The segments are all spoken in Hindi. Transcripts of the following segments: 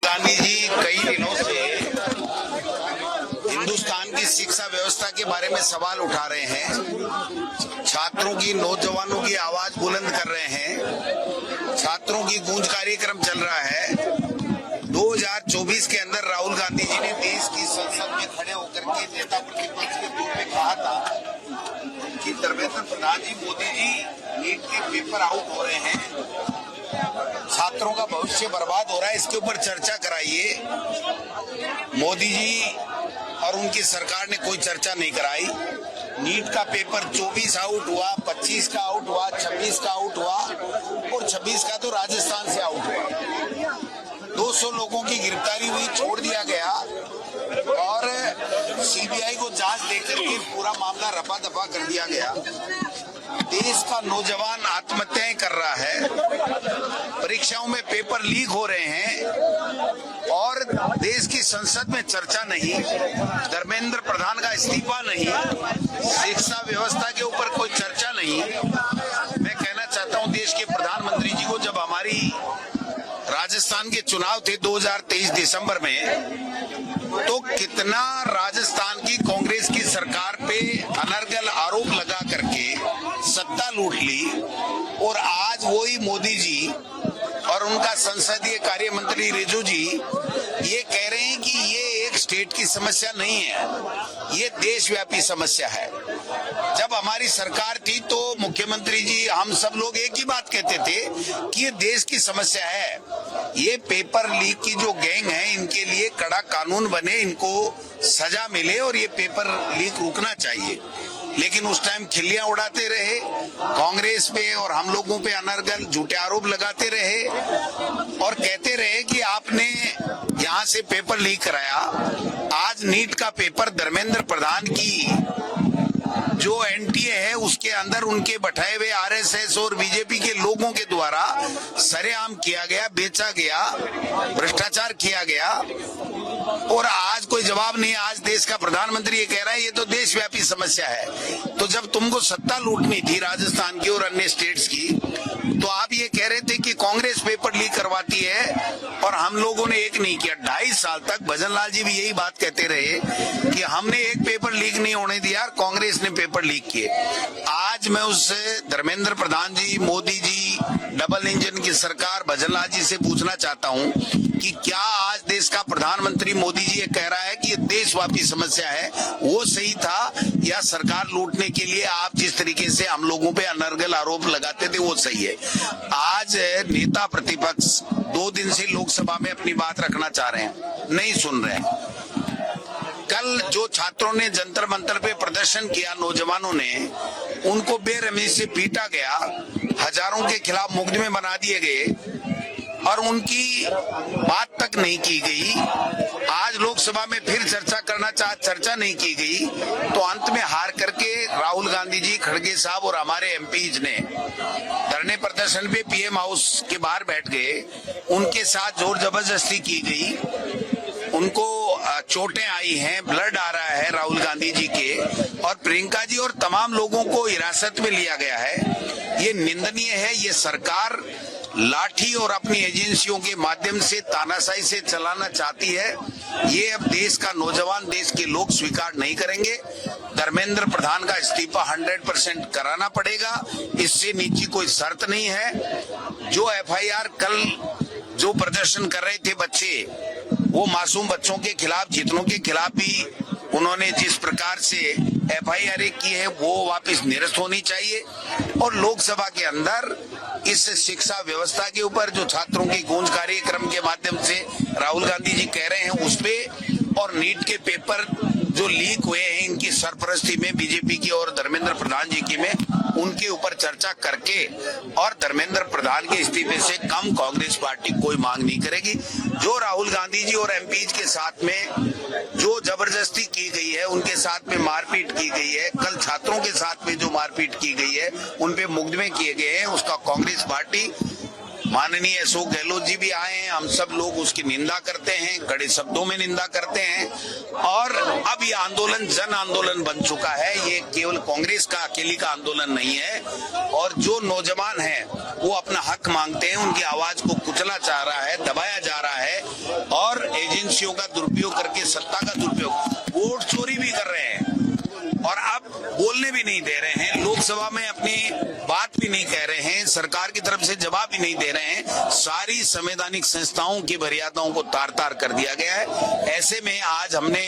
गांधी जी कई दिनों से हिंदुस्तान की शिक्षा व्यवस्था के बारे में सवाल उठा रहे हैं। छात्रों की, नौजवानों की आवाज बुलंद कर रहे हैं। छात्रों की गूंज कार्यक्रम चल रहा है। 2024 के अंदर राहुल गांधी जी ने देश की संसद में खड़े होकर के नेता प्रतिपक्ष के रूप में कहा था कि धर्मेंद्र प्रधान जी, मोदी जी नीट के पेपर आउट हो रहे हैं, छात्रों का भविष्य बर्बाद हो रहा है, इसके ऊपर चर्चा कराइए। मोदी जी और उनकी सरकार ने कोई चर्चा नहीं कराई। नीट का पेपर 24 आउट हुआ, 25 का आउट हुआ, 26 का आउट हुआ और 26 का तो राजस्थान से आउट हुआ। 200 लोगों की गिरफ्तारी हुई, छोड़ दिया गया और सीबीआई को जांच देकर के पूरा मामला रफा दफा कर दिया गया। देश का नौजवान आत्महत्याएं कर रहा है, परीक्षाओं में पेपर लीक हो रहे हैं और देश की संसद में चर्चा नहीं, धर्मेंद्र प्रधान का इस्तीफा नहीं, शिक्षा व्यवस्था के ऊपर कोई चर्चा नहीं। मैं कहना चाहता हूं देश के प्रधानमंत्री जी को, जब हमारी राजस्थान के चुनाव थे 2023 दिसंबर में, तो कितना राजस्थान की कांग्रेस की सरकार पे अनर्गल आरोप लगा करके सत्ता लूट ली और आज वही मोदी जी और उनका संसदीय कार्य मंत्री रिजू जी ये कह रहे हैं कि ये एक स्टेट की समस्या नहीं है, ये देशव्यापी समस्या है। जब हमारी सरकार थी तो मुख्यमंत्री जी, हम सब लोग एक ही बात कहते थे कि ये देश की समस्या है। ये पेपर लीक की जो गैंग है, इनके लिए कड़ा कानून बने, इनको सजा मिले और ये पेपर लीक रुकना चाहिए। लेकिन उस टाइम खिल्लियां उड़ाते रहे, कांग्रेस पे और हम लोगों पे अनर्गल झूठे आरोप लगाते रहे और कहते रहे कि आपने यहाँ से पेपर लीक कराया। आज नीट का पेपर धर्मेंद्र प्रधान की जो एनटीए है उसके अंदर उनके बैठाए हुए आरएसएस और बीजेपी के लोगों के द्वारा सरेआम किया गया, बेचा गया, भ्रष्टाचार किया गया और आज कोई जवाब नहीं। आज देश का प्रधानमंत्री ये कह रहा है ये तो देशव्यापी समस्या है। तो जब तुमको सत्ता लूटनी थी राजस्थान की और अन्य स्टेट्स की, तो आप ये कह रहे थे कि कांग्रेस पेपर लीक करवाती है और हम लोगों ने एक नहीं किया। 2.5 साल तक भजन लाल जी भी यही बात कहते रहे कि हमने एक पेपर लीक नहीं होने दिया, कांग्रेस ने पेपर लीक किए। आज मैं उससे धर्मेंद्र प्रधान जी, मोदी जी, डबल इंजन की सरकार भजन लाल जी से पूछना चाहता हूं कि क्या आज देश का प्रधानमंत्री मोदी जी ये कह रहा है कि ये देशव्यापी समस्या है, वो सही था, या सरकार लूटने के लिए आप जिस तरीके से हम लोगों पे अनर्गल आरोप लगाते थे वो सही है? आज नेता प्रतिपक्ष 2 दिन से लोकसभा में अपनी बात रखना चाह रहे हैं, नहीं सुन रहे हैं। कल जो छात्रों ने जंतर मंतर पे प्रदर्शन किया, नौजवानों ने, उनको बेरहमी से पीटा गया, हजारों के खिलाफ मुकदमे बना दिए गए और उनकी बात तक नहीं की गई। आज लोकसभा में फिर चर्चा नहीं की गई, तो अंत में हार करके राहुल गांधी जी, खड़गे साहब और हमारे एमपीज ने धरने प्रदर्शन पे पीएम हाउस के बाहर बैठ गए। उनके साथ जोर जबरदस्ती की गई, उनको चोटें आई हैं, ब्लड आ रहा है राहुल गांधी जी के, और प्रियंका जी और तमाम लोगों को हिरासत में लिया गया है। ये निंदनीय है। ये सरकार लाठी और अपनी एजेंसियों के माध्यम से तानाशाही से चलाना चाहती है। ये अब देश का नौजवान, देश के लोग स्वीकार नहीं करेंगे। धर्मेंद्र प्रधान का इस्तीफा 100% कराना पड़ेगा, इससे नीचे कोई शर्त नहीं है। जो एफआईआर कल जो प्रदर्शन कर रहे थे बच्चे, वो मासूम बच्चों के खिलाफ, जितनों के खिलाफ भी उन्होंने जिस प्रकार से एफआईआर की है वो वापस निरस्त होनी चाहिए। और लोकसभा के अंदर इस शिक्षा व्यवस्था के ऊपर जो छात्रों की गूंज कार्यक्रम के माध्यम से राहुल गांधी जी कह रहे हैं उस पे, और नीट के पेपर जो लीक हुए हैं इनकी सरपरस्ती में बीजेपी की और धर्मेंद्र प्रधान जी की में, उनके ऊपर चर्चा करके और धर्मेंद्र प्रधान के इस्तीफे से कम कांग्रेस पार्टी कोई मांग नहीं करेगी। जो राहुल गांधी जी और एमपीज के साथ में जो जबरदस्ती की गई है, उनके साथ में मारपीट की गई है, कल छात्रों के साथ में जो मारपीट की गई है, उन पे मुकदमे किए गए हैं, उसका कांग्रेस पार्टी, माननीय अशोक गहलोत जी भी आए हैं, हम सब लोग उसकी निंदा करते हैं, कड़े शब्दों में निंदा करते हैं। और अब ये आंदोलन जन आंदोलन बन चुका है, ये केवल कांग्रेस का अकेली का आंदोलन नहीं है। और जो नौजवान हैं वो अपना हक मांगते हैं, उनकी आवाज को कुचला जा रहा है, दबाया जा रहा है, और एजेंसियों का दुरुपयोग करके सत्ता का दुरुपयोग, वोट चोरी भी कर रहे हैं और अब बोलने भी नहीं दे रहे हैं, लोकसभा में अपनी बात भी नहीं कह रहे हैं, सरकार की तरफ से जवाब भी नहीं दे रहे हैं। सारी संवैधानिक संस्थाओं की मर्यादाओं को तार तार कर दिया गया है। ऐसे में आज हमने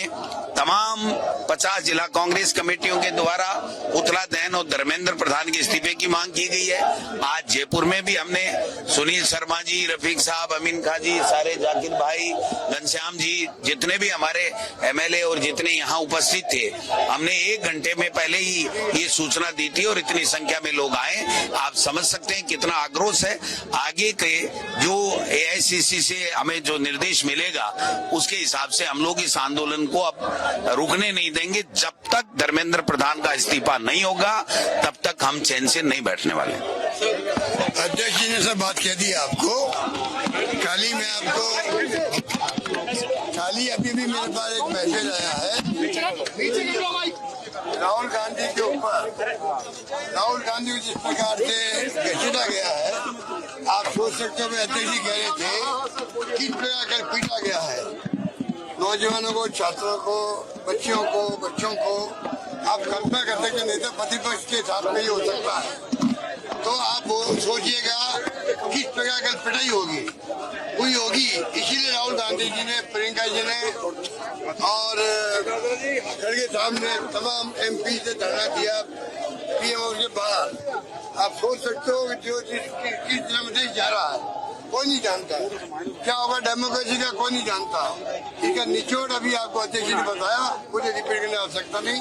तमाम 50 जिला कांग्रेस कमेटियों के द्वारा पुतला दहन और धर्मेंद्र प्रधान के इस्तीफे की मांग की गई है। आज जयपुर में भी हमने सुनील शर्मा जी, रफीक साहब, अमीन खां जी, सारे जाकिर भाई, घनश्याम जी, जितने भी हमारे एमएलए और जितने यहाँ उपस्थित थे, हमने 1 घंटे में पहले ही ये सूचना दी थी और इतनी संख्या में लोग आए। आप समझ सकते हैं कितना आक्रोश है। आगे के जो एआईसीसी से हमें जो निर्देश मिलेगा उसके हिसाब से हम लोग इस आंदोलन को अब रुकने नहीं देंगे। जब तक धर्मेंद्र प्रधान का इस्तीफा नहीं होगा तब तक हम चैन से नहीं बैठने वाले। अध्यक्ष जी ने सब बात कह दी आपको। खाली मैं आपको अभी भी मेरे पास एक मैसेज आया है राहुल गांधी के ऊपर। राहुल गांधी को जिस प्रकार से घसीटा गया है, आप सोच सकते हो। अध्यक्ष जी कह रहे थे किस प्रकार कर पीटा गया है नौजवानों को, छात्रों को, बच्चों को। आप कल्पना कर सकते नहीं तो प्रतिपक्ष के साथ में ही हो सकता है। तो आप वो सोचिएगा किस प्रकार कल पिटाई हुई होगी। इसीलिए राहुल गांधी जी ने, प्रियंका जी ने और खड़गे साहब ने तमाम एमपी से धरना दिया पीएमओ के बाहर। आप सोच सकते हो जो किस दिशा में देश जा रहा है कोई नहीं जानता। क्या होगा डेमोक्रेसी का कोई नहीं जानता। ठीक है, निचोड़ अभी आपको अध्यक्ष जी ने बताया, मुझे रिपीट करने आवश्यकता नहीं।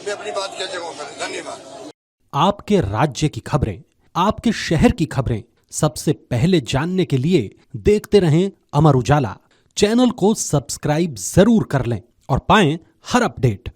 मैं अपनी बात कह सकूँ। धन्यवाद। आपके राज्य की खबरें, आपके शहर की खबरें सबसे पहले जानने के लिए देखते रहें अमर उजाला। चैनल को सब्सक्राइब जरूर कर लें और पाएं हर अपडेट।